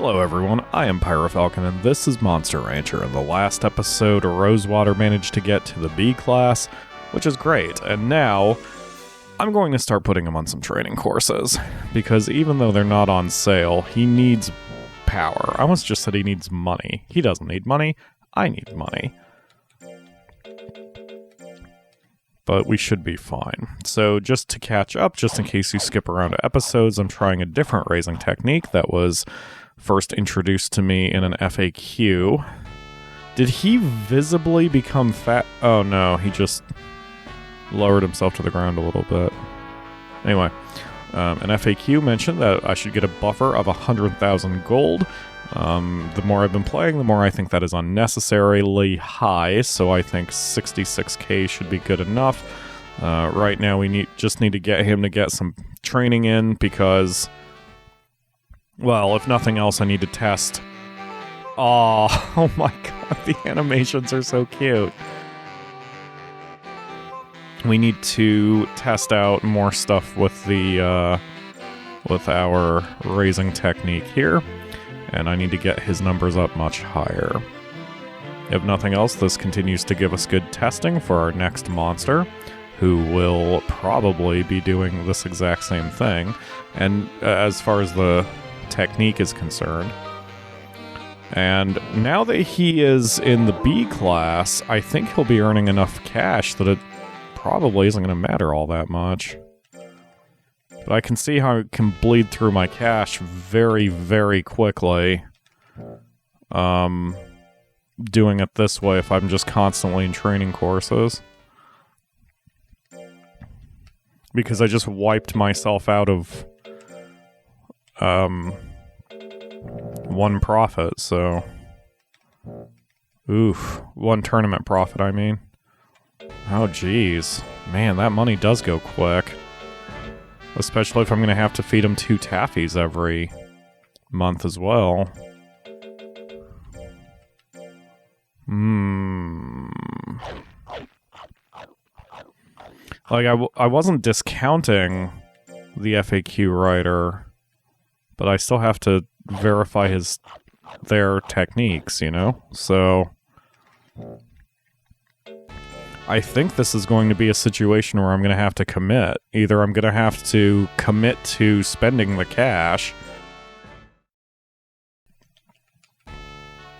Hello everyone, I am PyroFalkon and this is Monster Rancher. In the last episode, Rosewater managed to get to the B class, which is great, and now I'm going to start putting him on some training courses, because even though they're not on sale, he needs power. I almost just said he needs money. He doesn't need money, I need money. But we should be fine. So just to catch up, just in case you skip around episodes, I'm trying a different raising technique that was first introduced to me in an FAQ. Did he visibly become fat? Oh no, he just lowered himself to the ground a little bit. Anyway, an FAQ mentioned that I should get a buffer of 100,000 gold. The more I've been playing, the more I think that is unnecessarily high, so I think 66k should be good enough. Right now we just need to get him to get some training in, because, well, if nothing else, I need to test. Oh my god, the animations are so cute. We need to test out more stuff with the with our raising technique here. And I need to get his numbers up much higher. If nothing else, this continues to give us good testing for our next monster, who will probably be doing this exact same thing. And as far as the technique is concerned. And now that he is in the B class, I think he'll be earning enough cash that it probably isn't going to matter all that much. But I can see how it can bleed through my cash very, very quickly. Doing it this way if I'm just constantly in training courses. Because I just wiped myself out of one profit, so... Oof. One tournament profit, I mean. Oh, jeez. Man, that money does go quick. Especially if I'm going to have to feed him 2 taffies every month as well. Like, I wasn't discounting the FAQ writer, but I still have to verify their techniques, you know? So I think this is going to be a situation where I'm going to have to commit. Either I'm going to have to commit to spending the cash,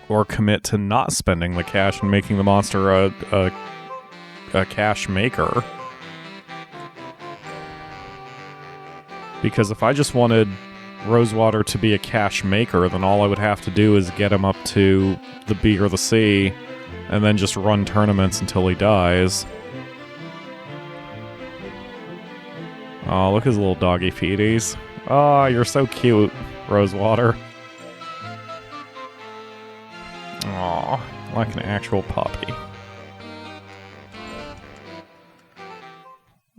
or commit to not spending the cash and making the monster a cash maker. Because if I just wanted Rosewater to be a cash maker, then all I would have to do is get him up to the B or the C, and then just run tournaments until he dies. Oh, look at his little doggy feeties. Oh, you're so cute, Rosewater. Aw, like an actual puppy.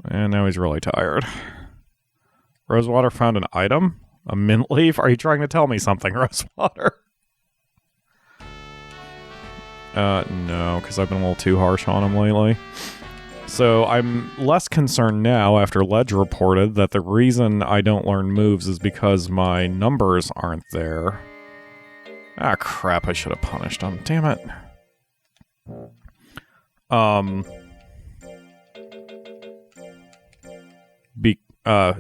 And now he's really tired. Rosewater found an item? A mint leaf? Are you trying to tell me something, Rosewater? No, because I've been a little too harsh on him lately. So I'm less concerned now after Ledge reported that the reason I don't learn moves is because my numbers aren't there. Ah, crap, I should have punished him. Damn it.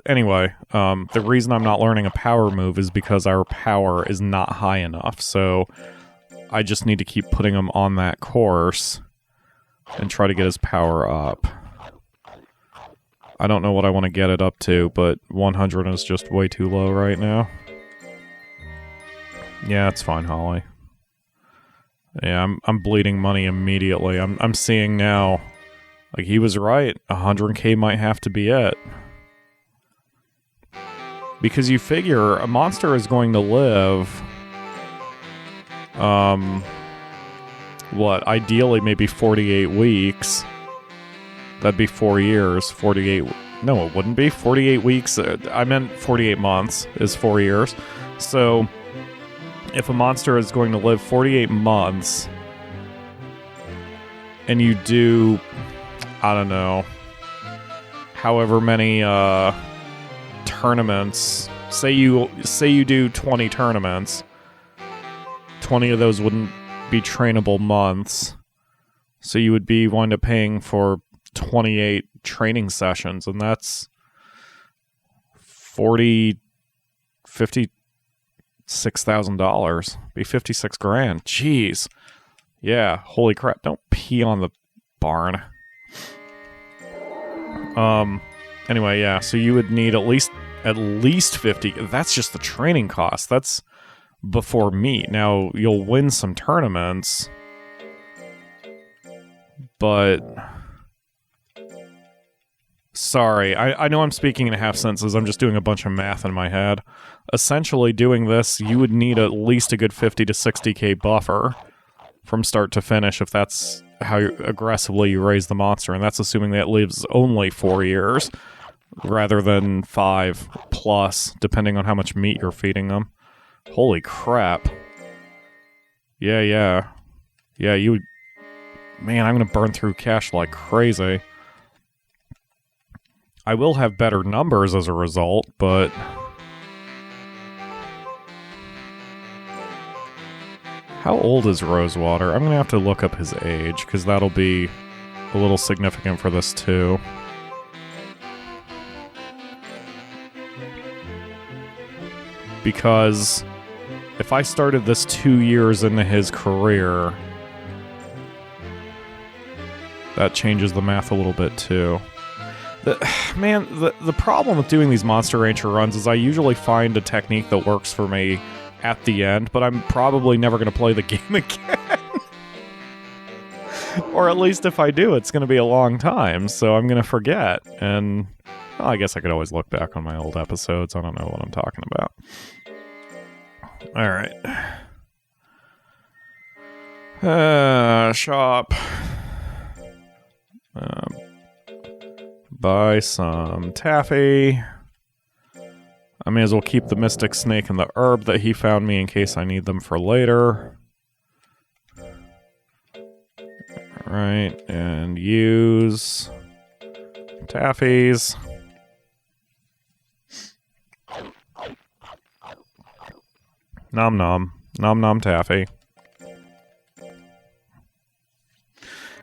Anyway, the reason I'm not learning a power move is because our power is not high enough, so I just need to keep putting him on that course and try to get his power up. I don't know what I want to get it up to, but 100 is just way too low right now. Yeah, it's fine, Holly. Yeah, I'm bleeding money immediately. I'm seeing now, like, he was right. 100k might have to be it. Because you figure a monster is going to live... what, ideally maybe 48 weeks. That'd be 4 years. 48... No, it wouldn't be. 48 weeks... I meant 48 months is 4 years. So, if a monster is going to live 48 months, and you do, I don't know, however many, tournaments... Say you do 20 tournaments... 20 of those wouldn't be trainable months. So you would wind up paying for 28 training sessions, and that's $56,000. Be 56 grand. Jeez. Yeah, holy crap. Don't pee on the barn. Anyway, yeah, so you would need at least 50. That's just the training cost. That's before meet. Now, you'll win some tournaments, but sorry, I know I'm speaking in half sentences. I'm just doing a bunch of math in my head. Essentially, doing this, you would need at least a good 50 to 60k buffer from start to finish if that's how aggressively you raise the monster, and that's assuming that it lives only 4 years rather than 5 plus, depending on how much meat you're feeding them. Holy crap. Yeah, you would... Man, I'm gonna burn through cash like crazy. I will have better numbers as a result, but... How old is Rosewater? I'm gonna have to look up his age, because that'll be a little significant for this too. Because if I started this 2 years into his career, that changes the math a little bit too. The problem with doing these Monster Rancher runs is I usually find a technique that works for me at the end, but I'm probably never going to play the game again. Or at least if I do, it's going to be a long time, so I'm going to forget. And well, I guess I could always look back on my old episodes. I don't know what I'm talking about. Alright. Shop. Buy some taffy. I may as well keep the Mystic Snake and the herb that he found me in case I need them for later. Alright, and use taffies. Nom nom. Nom nom taffy.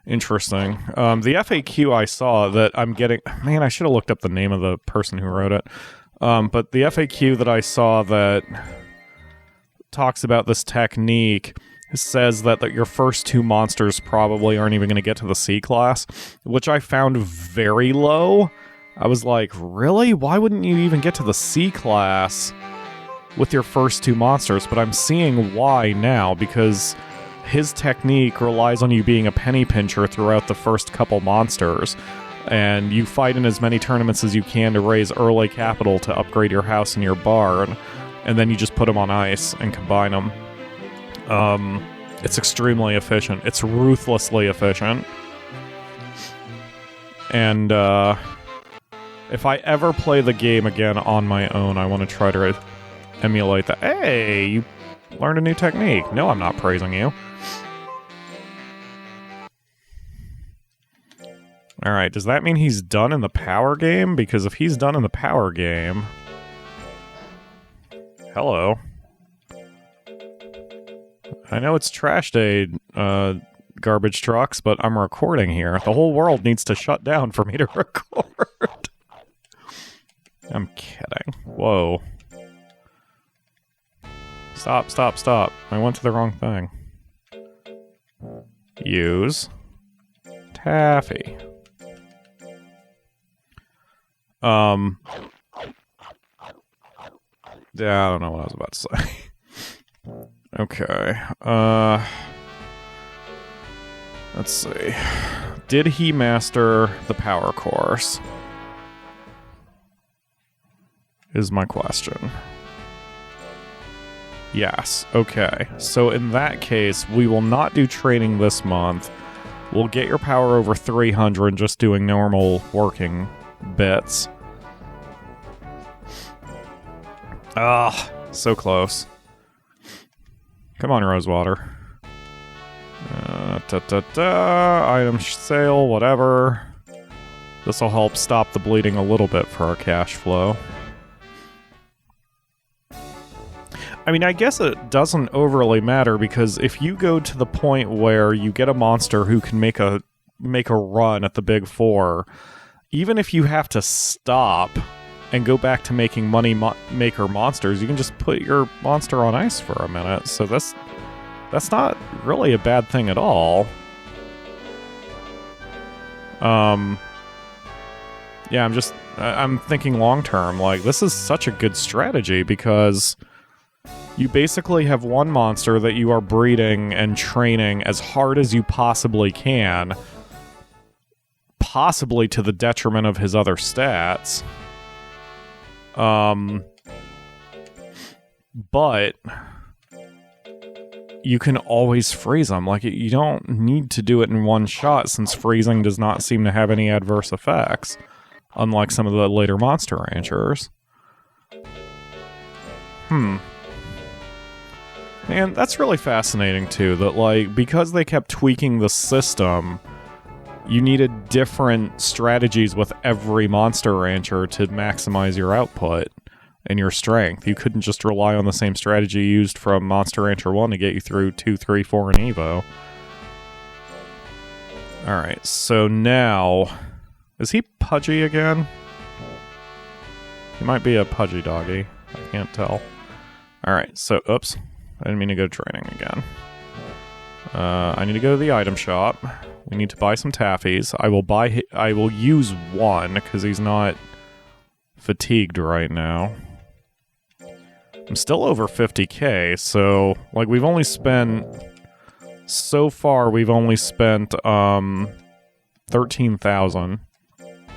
Interesting. The FAQ I saw that I'm getting... Man, I should have looked up the name of the person who wrote it. But the FAQ that I saw that talks about this technique says that your first 2 monsters probably aren't even going to get to the C class, which I found very low. I was like, really? Why wouldn't you even get to the C class with your first 2 monsters? But I'm seeing why now, because his technique relies on you being a penny pincher throughout the first couple monsters. And you fight in as many tournaments as you can to raise early capital to upgrade your house and your barn, and then you just put them on ice and combine them. It's extremely efficient. It's ruthlessly efficient. And if I ever play the game again on my own, I want to try to emulate that. Hey, you learned a new technique. No, I'm not praising you. Alright, does that mean he's done in the power game? Because if he's done in the power game... Hello. I know it's trash day, garbage trucks, but I'm recording here. The whole world needs to shut down for me to record. I'm kidding. Whoa. Stop, stop, stop. I went to the wrong thing. Use taffy. Yeah, I don't know what I was about to say. Okay. Let's see. Did he master the power course? Is my question. Yes. Okay. So in that case, we will not do training this month. We'll get your power over 300 just doing normal working bits. Ah, so close. Come on, Rosewater. Item sale, whatever. This will help stop the bleeding a little bit for our cash flow. I mean, I guess it doesn't overly matter, because if you go to the point where you get a monster who can make a run at the big four, even if you have to stop and go back to making money maker monsters, you can just put your monster on ice for a minute. So that's not really a bad thing at all. Yeah, I'm thinking long term. Like, this is such a good strategy, because you basically have one monster that you are breeding and training as hard as you possibly can, possibly to the detriment of his other stats. But you can always freeze them. Like, you don't need to do it in one shot, since freezing does not seem to have any adverse effects, unlike some of the later Monster Ranchers. Man, that's really fascinating, too, that, like, because they kept tweaking the system, you needed different strategies with every Monster Rancher to maximize your output and your strength. You couldn't just rely on the same strategy used from Monster Rancher 1 to get you through 2, 3, 4, and Evo. Alright, so now... Is he pudgy again? He might be a pudgy doggy. I can't tell. Alright, so... Oops. I didn't mean to go training again. I need to go to the item shop. We need to buy some taffies. I will use one, because he's not fatigued right now. I'm still over 50k, so, like, we've only spent... So far, we've only spent, 13,000,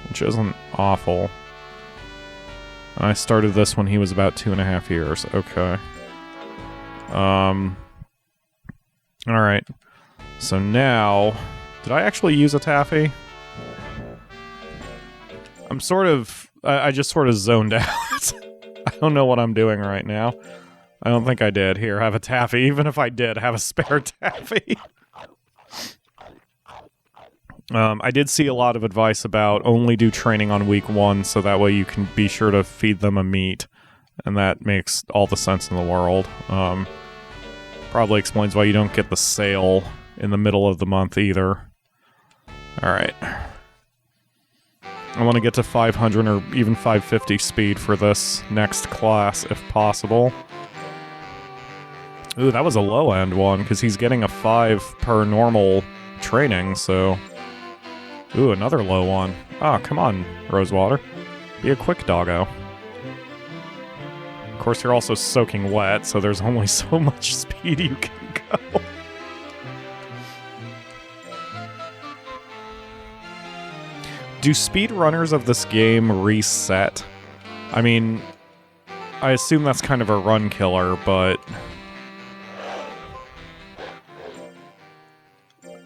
which isn't awful. And I started this when he was about 2.5 years. Okay. Alright. So now... Did I actually use a taffy? I'm sort of... I just sort of zoned out. I don't know what I'm doing right now. I don't think I did. Here, have a taffy. Even if I did, have a spare taffy. I did see a lot of advice about only do training on week 1, so that way you can be sure to feed them a meat. And that makes all the sense in the world. Probably explains why you don't get the sale in the middle of the month either. Alright. I want to get to 500 or even 550 speed for this next class, if possible. Ooh, that was a low-end one, because he's getting a 5 per normal training, so... Ooh, another low one. Oh, come on, Rosewater. Be a quick doggo. Of course, you're also soaking wet, so there's only so much speed you can go. Do speedrunners of this game reset? I mean, I assume that's kind of a run killer, but...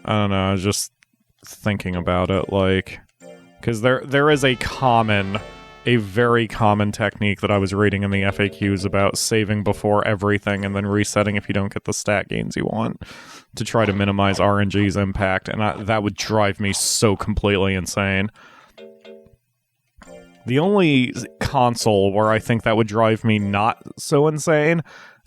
I don't know, I was just thinking about it, like... Because there is a very common technique that I was reading in the FAQs about saving before everything and then resetting if you don't get the stat gains you want, to try to minimize RNG's impact, and that would drive me so completely insane. The only console where I think that would drive me not so insane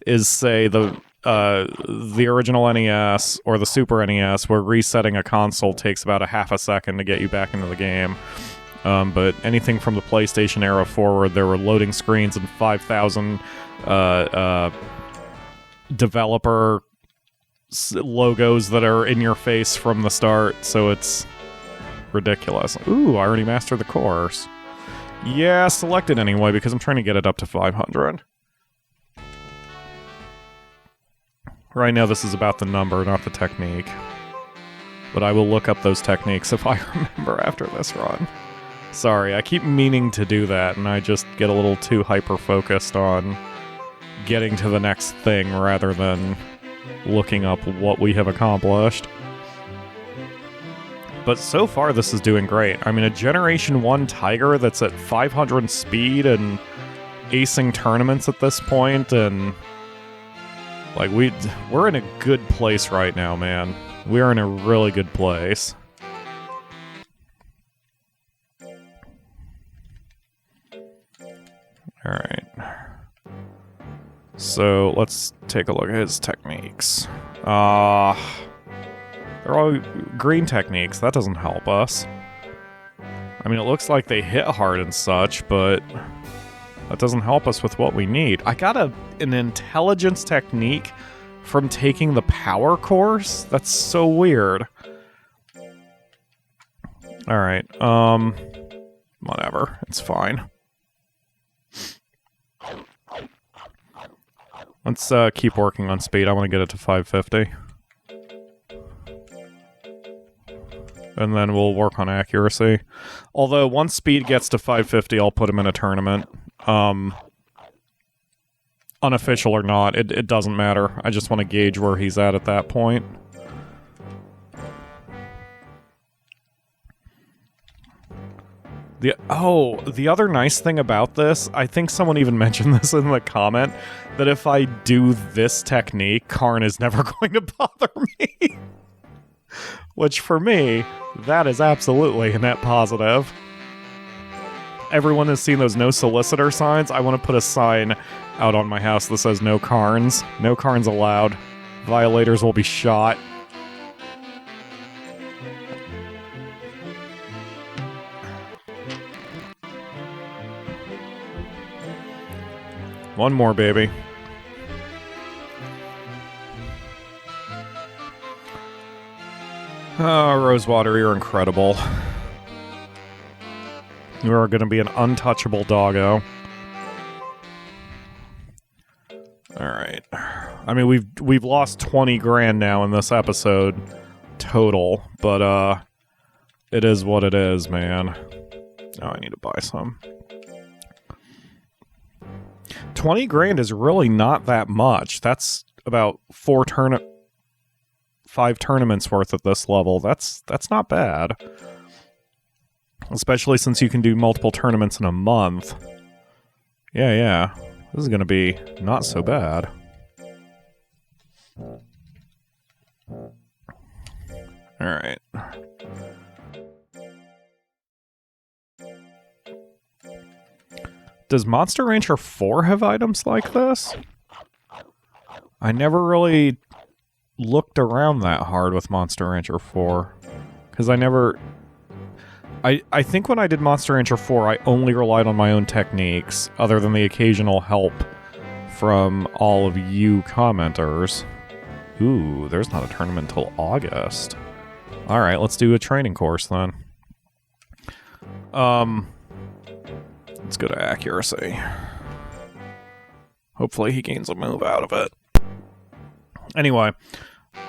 is, say, the original NES or the Super NES, where resetting a console takes about a half a second to get you back into the game. But anything from the PlayStation era forward, there were loading screens and 5,000 developer logos that are in your face from the start, so it's ridiculous. Ooh, I already mastered the course. Yeah, select it anyway, because I'm trying to get it up to 500. Right now, this is about the number, not the technique. But I will look up those techniques if I remember after this run. Sorry, I keep meaning to do that, and I just get a little too hyper-focused on getting to the next thing rather than looking up what we have accomplished. But so far, this is doing great. I mean, a Generation 1 Tiger that's at 500 speed and acing tournaments at this point, and... Like, we're in a good place right now, man. We are in a really good place. Alright. So let's take a look at his techniques. They're all green techniques. That doesn't help us. I mean, it looks like they hit hard and such, but that doesn't help us with what we need. I got an intelligence technique from taking the power course? That's so weird. Alright, whatever. It's fine. Let's keep working on speed. I want to get it to 550. And then we'll work on accuracy. Although, once speed gets to 550, I'll put him in a tournament. Unofficial or not, it doesn't matter. I just want to gauge where he's at that point. The other nice thing about this, I think someone even mentioned this in the comment, that if I do this technique, Karn is never going to bother me. Which, for me, that is absolutely a net positive. Everyone has seen those no solicitor signs. I want to put a sign out on my house that says no Karns. No Karns allowed. Violators will be shot. One more, baby. Oh, Rosewater, you're incredible. You are going to be an untouchable doggo. Alright. I mean, we've lost 20 grand now in this episode total, but it is what it is, man. Oh, I need to buy some. 20 grand is really not that much. That's about 5 tournaments worth at this level. That's not bad. Especially since you can do multiple tournaments in a month. Yeah. This is gonna be not so bad. Alright. Does Monster Rancher 4 have items like this? I never really looked around that hard with Monster Rancher 4. Because I think when I did Monster Rancher 4, I only relied on my own techniques, other than the occasional help from all of you commenters. Ooh, there's not a tournament till August. Alright, let's do a training course then. Let's go to accuracy. Hopefully he gains a move out of it. Anyway.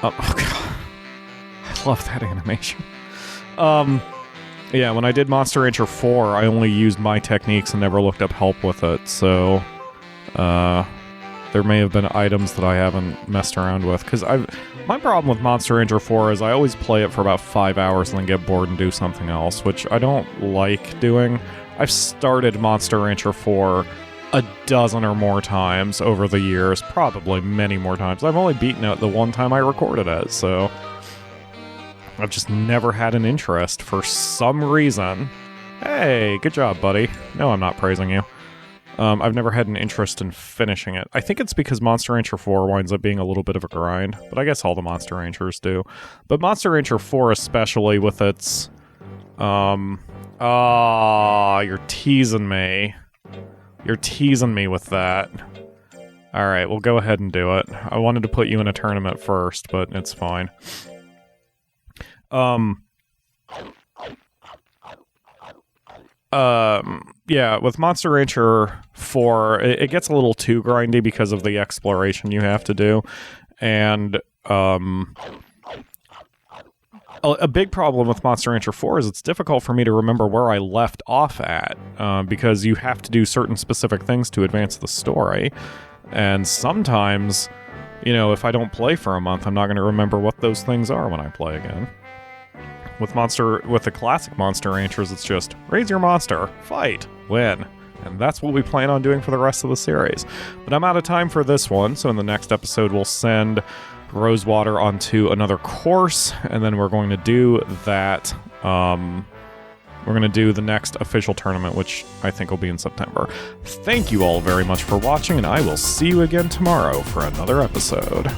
Oh god. I love that animation. Yeah, when I did Monster Rancher 4, I only used my techniques and never looked up help with it, so there may have been items that I haven't messed around with, because my problem with Monster Rancher 4 is I always play it for about 5 hours and then get bored and do something else, which I don't like doing. I've started Monster Rancher 4 a dozen or more times over the years, probably many more times. I've only beaten it the one time I recorded it, so I've just never had an interest for some reason. Hey, good job, buddy. No, I'm not praising you. I've never had an interest in finishing it. I think it's because Monster Rancher 4 winds up being a little bit of a grind, but I guess all the Monster Ranchers do. But Monster Rancher 4 especially with its... you're teasing me. You're teasing me with that. Alright, we'll go ahead and do it. I wanted to put you in a tournament first, but it's fine. Yeah, with Monster Rancher 4, it gets a little too grindy because of the exploration you have to do, and, a big problem with Monster Rancher 4 is it's difficult for me to remember where I left off at, because you have to do certain specific things to advance the story, and sometimes, you know, if I don't play for a month, I'm not going to remember what those things are when I play again. With the classic Monster Ranchers, it's just, raise your monster, fight, win. And that's what we plan on doing for the rest of the series. But I'm out of time for this one, so in the next episode we'll send Rosewater onto another course, and then we're going to do that we're going to do the next official tournament, which I think will be in September. Thank you all very much for watching, and I will see you again tomorrow for another episode.